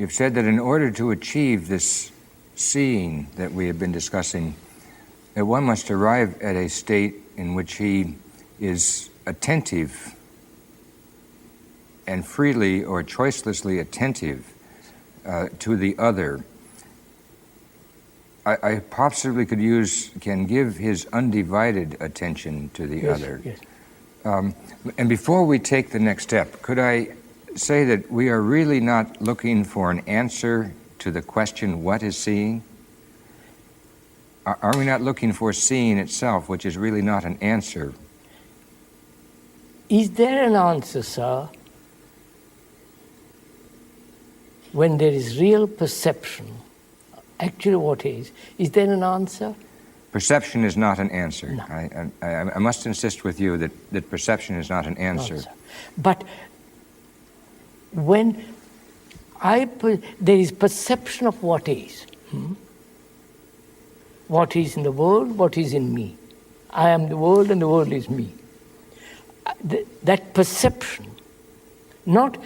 you've said that in order to achieve this seeing that we have been discussing, that one must arrive at a state in which he is attentive and freely or choicelessly attentive to the other. I possibly can give his undivided attention to the other. Yes. And before we take the next step, could I say that we are really not looking for an answer to the question, what is seeing? Are we not looking for seeing itself, which is really not an answer? Is there an answer, sir, when there is real perception? Actually, what is there an answer? Perception is not an answer. No. I must insist with you that perception is not an answer. But when there is perception of what is. What is in the world, what is in me. I am the world and the world is me. That perception, not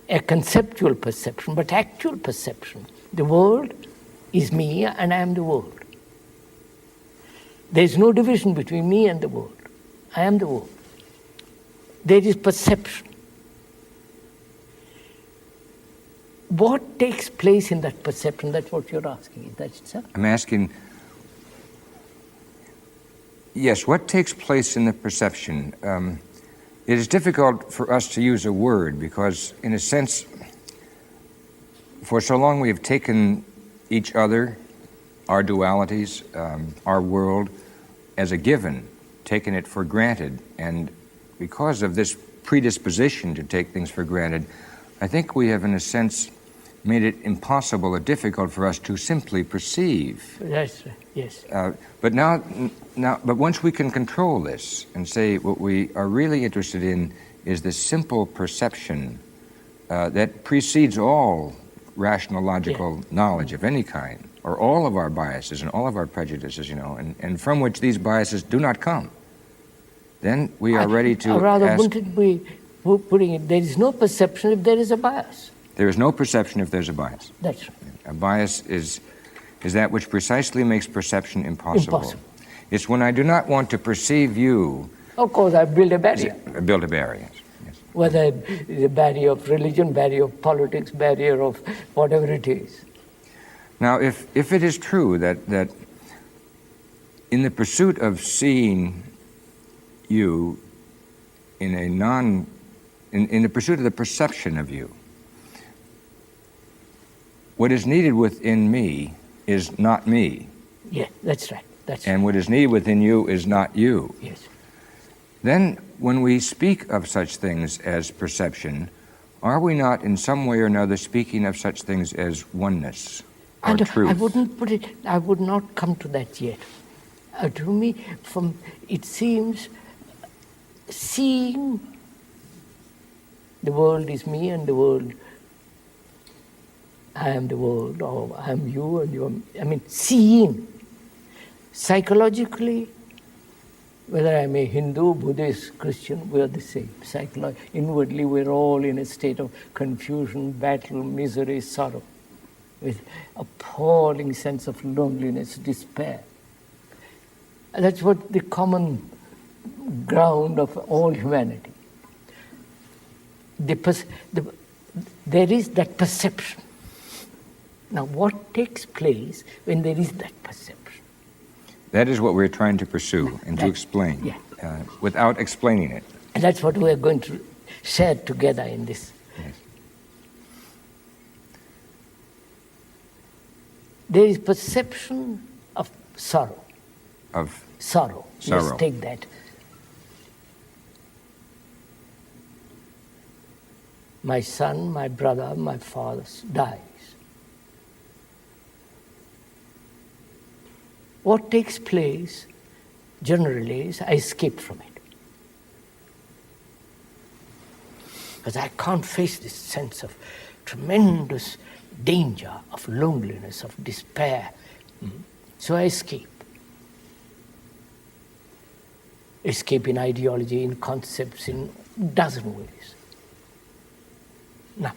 a conceptual perception, but actual perception. The world is me and I am the world. There is no division between me and the world. I am the world. There is perception. What takes place in that perception? That's what you're asking. Is that it, sir? I'm asking, yes, what takes place in the perception? It is difficult for us to use a word because, in a sense, for so long we have taken each other, our dualities, our world, as a given, taken it for granted. And because of this predisposition to take things for granted, I think we have, in a sense, made it impossible or difficult for us to simply perceive. That's right, yes. But once we can control this and say what we are really interested in is the simple perception that precedes all rational, logical knowledge of any kind, or all of our biases and all of our prejudices, and from which these biases do not come, then we are ready to wouldn't it be putting it, there is no perception if there is a bias. There is no perception if there's a bias. That's right. A bias is that which precisely makes perception impossible. It's when I do not want to perceive you. Of course, I build a barrier. Build a barrier, yes. Whether it's a barrier of religion, barrier of politics, barrier of whatever it is. Now, if it is true that in the pursuit of seeing you in the pursuit of the perception of you, what is needed within me is not me. Yeah, that's right. And what is needed within you is not you. Yes. Then, when we speak of such things as perception, are we not in some way or another speaking of such things as oneness or truth? I would not come to that yet. To me, it seems seeing the world is me and the world, I am the world, or I am you and you are, seeing. Psychologically, whether I'm a Hindu, Buddhist, Christian, we are the same. Inwardly, we're all in a state of confusion, battle, misery, sorrow, with appalling sense of loneliness, despair. And that's what the common ground of all humanity. There is that perception. Now, what takes place when there is that perception? That is what we're trying to pursue and to explain, without explaining it. And that's what we're going to share together in this. Yes. There is perception of sorrow. Of sorrow. Let's take that. My son, my brother, my father dies. What takes place generally is I escape from it. Because I can't face this sense of tremendous danger, of loneliness, of despair. So I escape. Escape in ideology, in concepts, in a dozen ways. Now,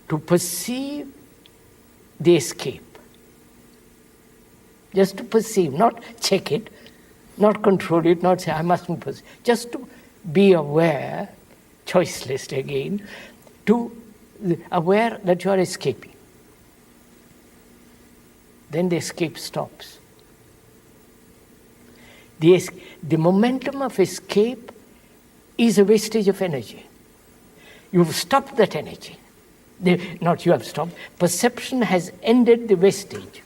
to perceive the escape. Just to perceive, not check it, not control it, not say, I mustn't perceive. Just to be aware, choicelessly again, to aware that you are escaping. Then the escape stops. The momentum of escape is a wastage of energy. You've stopped that energy. Not you have stopped. Perception has ended the wastage.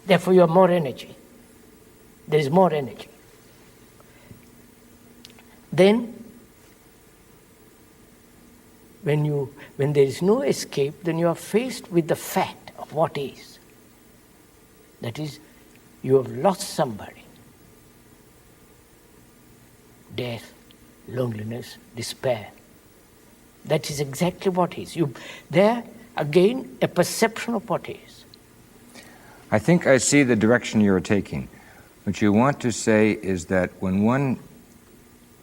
Therefore you have more energy. There is more energy. Then, when there is no escape, then you are faced with the fact of what is. That is, you have lost somebody. Death, loneliness, despair. That is exactly what is. There, again, a perception of what is. I think I see the direction you're taking. What you want to say is that when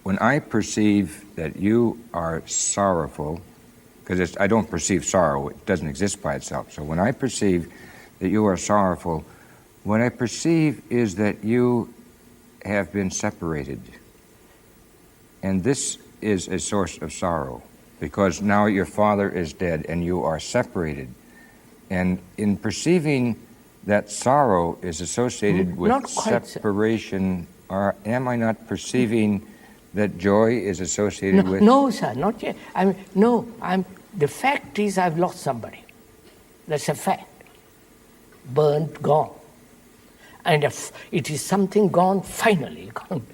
I perceive that you are sorrowful, because I don't perceive sorrow, it doesn't exist by itself. So when I perceive that you are sorrowful, what I perceive is that you have been separated. And this is a source of sorrow, because now your father is dead and you are separated. And in perceiving that sorrow is associated with separation, or am I not perceiving that joy is associated with... No, sir, not yet. The fact is I've lost somebody. That's a fact. Burnt, gone. And it is something gone, finally gone.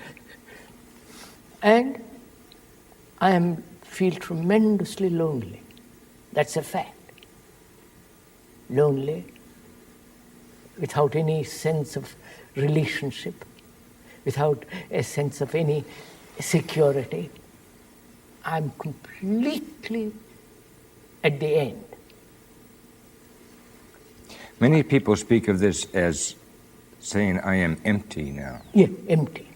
And I feel tremendously lonely. That's a fact. Lonely, without any sense of relationship, without a sense of any security. I'm completely at the end. Many people speak of this as saying, I am empty now. Yeah, empty.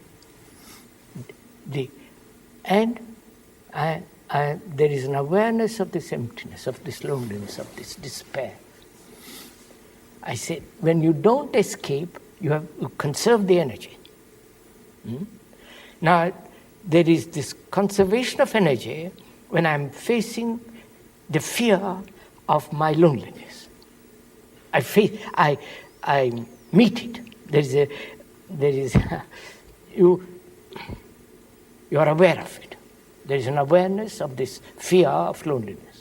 And there is an awareness of this emptiness, of this loneliness, of this despair. I said, when you don't escape, you conserve the energy. Now, there is this conservation of energy when I'm facing the fear of my loneliness. I meet it. You are aware of it. There is an awareness of this fear of loneliness.